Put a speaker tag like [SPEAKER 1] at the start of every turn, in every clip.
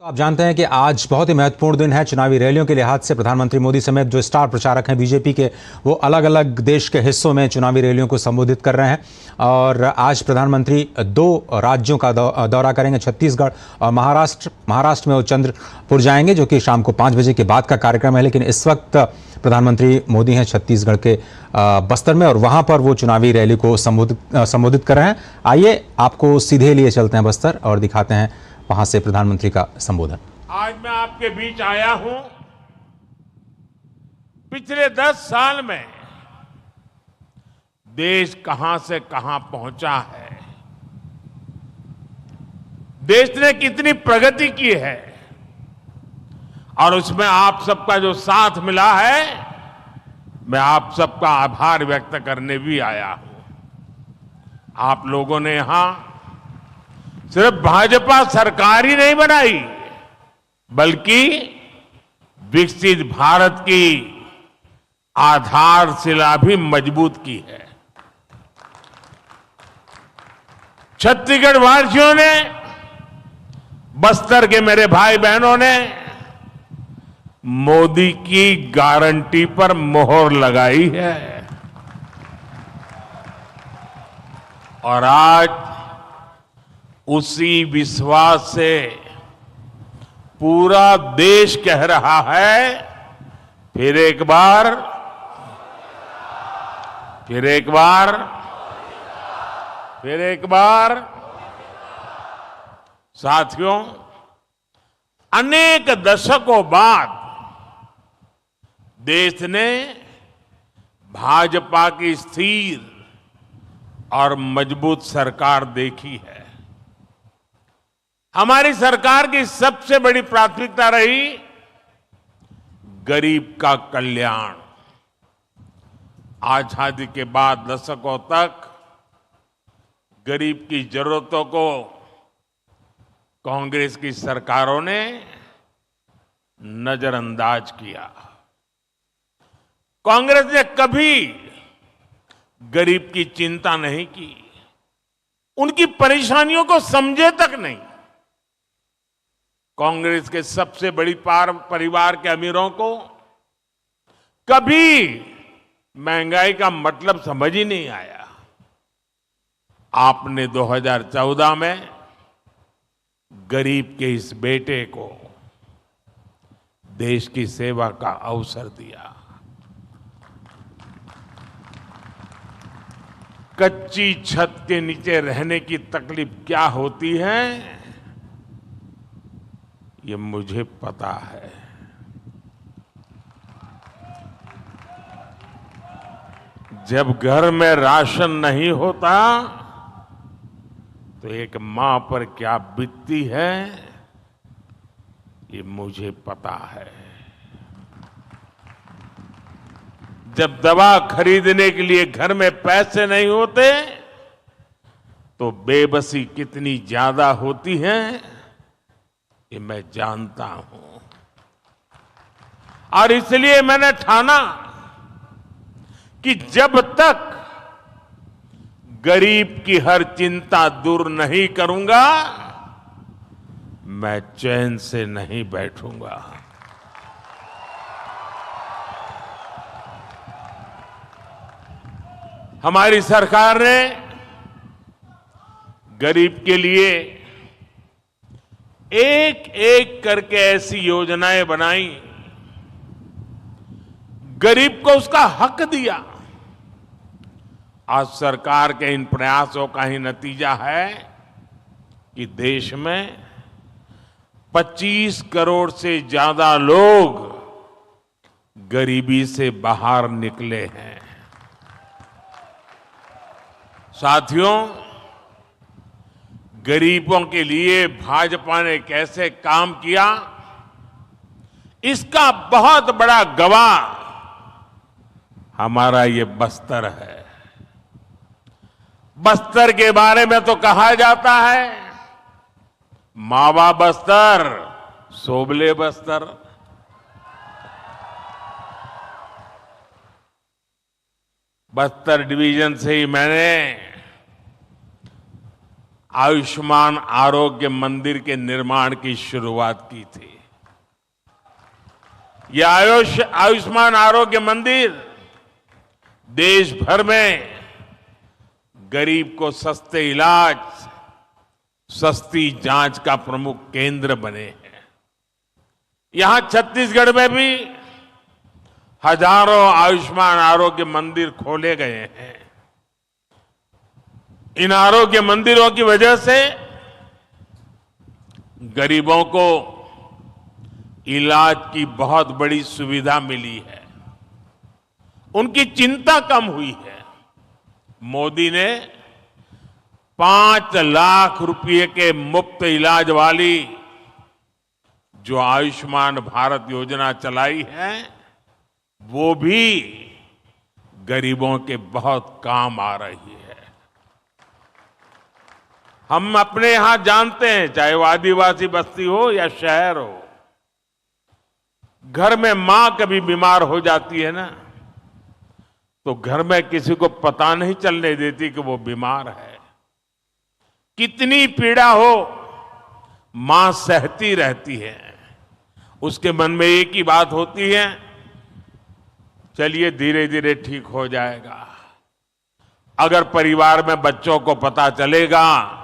[SPEAKER 1] आप जानते हैं कि आज बहुत ही महत्वपूर्ण दिन है चुनावी रैलियों के लिहाज से। प्रधानमंत्री मोदी समेत जो स्टार प्रचारक हैं बीजेपी के, वो अलग अलग देश के हिस्सों में चुनावी रैलियों को संबोधित कर रहे हैं। और आज प्रधानमंत्री दो राज्यों का दौरा करेंगे, छत्तीसगढ़ और महाराष्ट्र में वो चंद्रपुर जाएंगे, जो कि शाम को 5 बजे के बाद का कार्यक्रम है। लेकिन इस वक्त प्रधानमंत्री मोदी हैं छत्तीसगढ़ के बस्तर में और वहां पर वो चुनावी रैली को संबोधित कर रहे हैं। आइए आपको सीधे लिए चलते हैं बस्तर और दिखाते हैं वहां से प्रधानमंत्री का संबोधन।
[SPEAKER 2] आज मैं आपके बीच आया हूं। पिछले 10 साल में देश कहां से कहां पहुंचा है, देश ने कितनी प्रगति की है और उसमें आप सबका जो साथ मिला है, मैं आप सबका आभार व्यक्त करने भी आया हूं। आप लोगों ने यहां सिर्फ भाजपा सरकार ही नहीं बनाई, बल्कि विकसित भारत की आधारशिला भी मजबूत की है। छत्तीसगढ़ वासियों ने, बस्तर के मेरे भाई बहनों ने मोदी की गारंटी पर मोहर लगाई है और आज उसी विश्वास से पूरा देश कह रहा है, फिर एक बार। साथियों, अनेक दशकों बाद देश ने भाजपा की स्थिर और मजबूत सरकार देखी है। हमारी सरकार की सबसे बड़ी प्राथमिकता रही गरीब का कल्याण। आजादी के बाद दशकों तक गरीब की जरूरतों को कांग्रेस की सरकारों ने नजरअंदाज किया। कांग्रेस ने कभी गरीब की चिंता नहीं की, उनकी परेशानियों को समझे तक नहीं। कांग्रेस के सबसे बड़ी परिवार के अमीरों को कभी महंगाई का मतलब समझ ही नहीं आया। आपने 2014 में गरीब के इस बेटे को देश की सेवा का अवसर दिया। कच्ची छत के नीचे रहने की तकलीफ क्या होती है, ये मुझे पता है। जब घर में राशन नहीं होता तो एक मां पर क्या बीतती है, ये मुझे पता है। जब दवा खरीदने के लिए घर में पैसे नहीं होते तो बेबसी कितनी ज्यादा होती है, ये मैं जानता हूं। और इसलिए मैंने ठाना कि जब तक गरीब की हर चिंता दूर नहीं करूंगा, मैं चैन से नहीं बैठूंगा। हमारी सरकार ने गरीब के लिए एक एक करके ऐसी योजनाएं बनाई, गरीब को उसका हक दिया। आज सरकार के इन प्रयासों का ही नतीजा है कि देश में 25 करोड़ से ज्यादा लोग गरीबी से बाहर निकले हैं। साथियों, गरीबों के लिए भाजपा ने कैसे काम किया, इसका बहुत बड़ा गवाह हमारा ये बस्तर है। बस्तर के बारे में तो कहा जाता है, मावा बस्तर, सोबले बस्तर। बस्तर डिवीजन से ही मैंने आयुष्मान आरोग्य मंदिर के निर्माण की शुरुआत की थी। यह आयुष्मान आरोग्य मंदिर देश भर में गरीब को सस्ते इलाज, सस्ती जांच का प्रमुख केंद्र बने हैं। यहां छत्तीसगढ़ में भी हजारों आयुष्मान आरोग्य मंदिर खोले गए हैं। इन आरोग्य मंदिरों की वजह से गरीबों को इलाज की बहुत बड़ी सुविधा मिली है, उनकी चिंता कम हुई है। मोदी ने 5 लाख रुपए के मुफ्त इलाज वाली जो आयुष्मान भारत योजना चलाई है, वो भी गरीबों के बहुत काम आ रही है। हम अपने यहां जानते हैं, चाहे वो आदिवासी बस्ती हो या शहर हो, घर में मां कभी बीमार हो जाती है ना, तो घर में किसी को पता नहीं चलने देती कि वो बीमार है। कितनी पीड़ा हो, मां सहती रहती है। उसके मन में एक ही बात होती है, चलिए धीरे धीरे ठीक हो जाएगा। अगर परिवार में बच्चों को पता चलेगा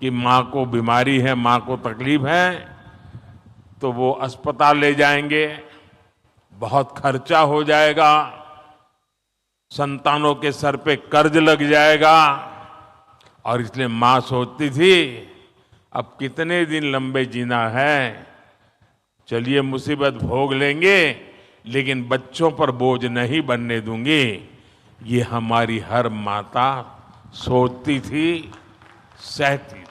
[SPEAKER 2] कि मां को बीमारी है, मां को तकलीफ है, तो वो अस्पताल ले जाएंगे, बहुत खर्चा हो जाएगा, संतानों के सर पे कर्ज लग जाएगा। और इसलिए मां सोचती थी अब कितने दिन लंबे जीना है, चलिए मुसीबत भोग लेंगे लेकिन बच्चों पर बोझ नहीं बनने दूंगी। ये हमारी हर माता सोचती थी, सहती थी।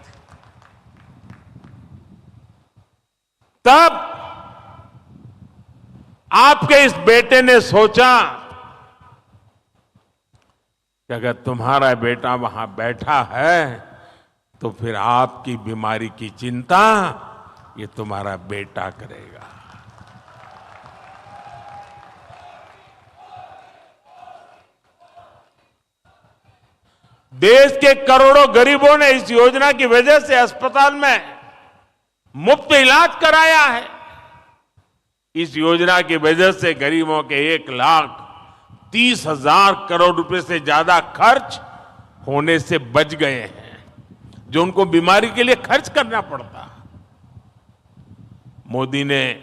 [SPEAKER 2] तब आपके इस बेटे ने सोचा कि अगर तुम्हारा बेटा वहां बैठा है तो फिर आपकी बीमारी की चिंता ये तुम्हारा बेटा करेगा। देश के करोड़ों गरीबों ने इस योजना की वजह से अस्पताल में मुफ्त इलाज कराया है। इस योजना की वजह से गरीबों के 1,30,000 करोड़ रुपए से ज्यादा खर्च होने से बच गए हैं, जो उनको बीमारी के लिए खर्च करना पड़ता। मोदी ने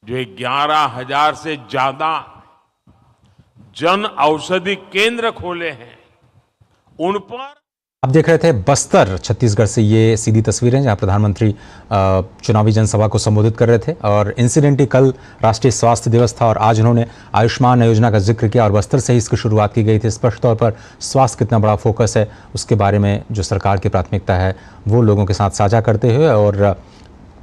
[SPEAKER 2] जो 11,000 से ज्यादा जन औषधि केंद्र खोले हैं, उन पर
[SPEAKER 1] आप देख रहे थे बस्तर छत्तीसगढ़ से ये सीधी तस्वीरें जहां प्रधानमंत्री चुनावी जनसभा को संबोधित कर रहे थे। और इंसिडेंटली कल राष्ट्रीय स्वास्थ्य दिवस था और आज उन्होंने आयुष्मान योजना का जिक्र किया और बस्तर से ही इसकी शुरुआत की गई थी। स्पष्ट तौर पर स्वास्थ्य कितना बड़ा फोकस है उसके बारे में जो सरकार की प्राथमिकता है वो लोगों के साथ साझा करते हुए, और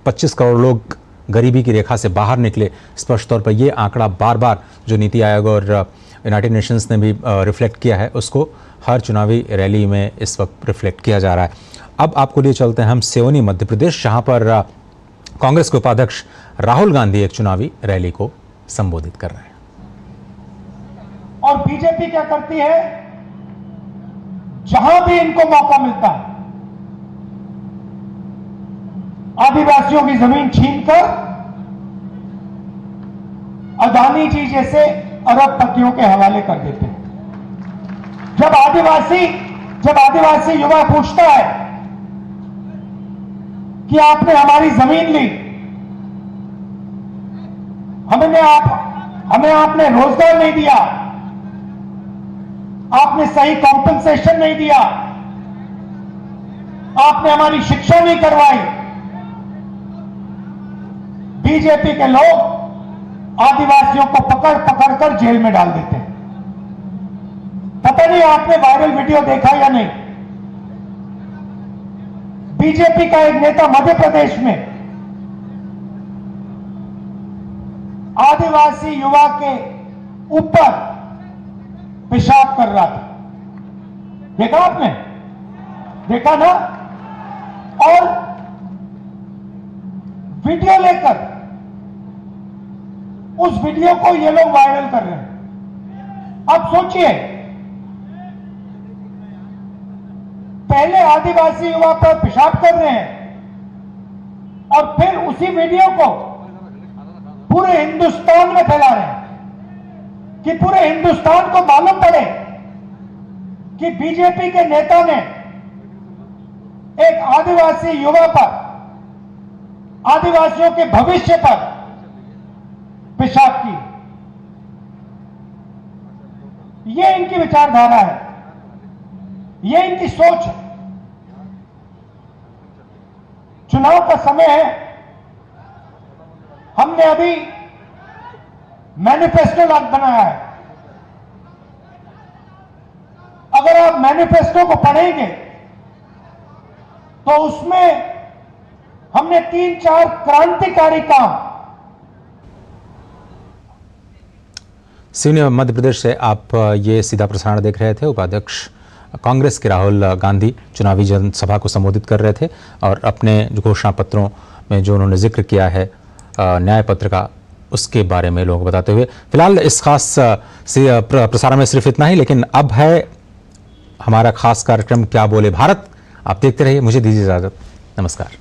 [SPEAKER 1] 25 करोड़ लोग गरीबी की रेखा से बाहर निकले। स्पष्ट तौर पर ये आंकड़ा बार बार जो नीति आयोग और यूनाइटेड नेशंस ने भी रिफ्लेक्ट किया है, उसको हर चुनावी रैली में इस वक्त रिफ्लेक्ट किया जा रहा है। अब आपको लिए चलते हैं हम सिवनी मध्य प्रदेश, जहां पर कांग्रेस के उपाध्यक्ष राहुल गांधी एक चुनावी रैली को संबोधित कर रहे हैं।
[SPEAKER 3] और बीजेपी क्या करती है, जहां भी इनको मौका मिलता है आदिवासियों की जमीन छीनकर अदानी जी जैसे अरबपतियों के हवाले कर देते हैं। जब आदिवासी युवा पूछता है कि आपने हमारी जमीन ली, हमें आपने रोजगार नहीं दिया, आपने सही कॉम्पेंसेशन नहीं दिया, आपने हमारी शिक्षा नहीं करवाई, बीजेपी के लोग आदिवासियों को पकड़ पकड़ कर जेल में डाल देते हैं। पता नहीं आपने वायरल वीडियो देखा या नहीं, बीजेपी का एक नेता मध्य प्रदेश में आदिवासी युवा के ऊपर पेशाब कर रहा था। देखा आपने? देखा ना? और वीडियो लेकर उस वीडियो को ये लोग वायरल कर रहे हैं। अब सोचिए, पहले आदिवासी युवा पर पेशाब कर रहे हैं और फिर उसी वीडियो को पूरे हिंदुस्तान में फैला रहे हैं कि पूरे हिंदुस्तान को मालूम पड़े कि बीजेपी के नेता ने एक आदिवासी युवा पर, आदिवासियों के भविष्य पर पेशाब की। ये इनकी विचारधारा है, ये इनकी सोच है। चुनाव का समय है, हमने अभी मैनिफेस्टो बनाया है। अगर आप मैनिफेस्टो को पढ़ेंगे तो उसमें हमने 3-4 क्रांतिकारी काम।
[SPEAKER 1] सिवनी मध्य प्रदेश से आप ये सीधा प्रसारण देख रहे थे। उपाध्यक्ष कांग्रेस के राहुल गांधी चुनावी जनसभा को संबोधित कर रहे थे और अपने घोषणा पत्रों में जो उन्होंने जिक्र किया है न्याय पत्र का, उसके बारे में लोगों को बताते हुए। फिलहाल इस खास प्रसारण में सिर्फ इतना ही, लेकिन अब है हमारा खास कार्यक्रम क्या बोले भारत। आप देखते रहिए। मुझे दीजिए इजाजत। नमस्कार।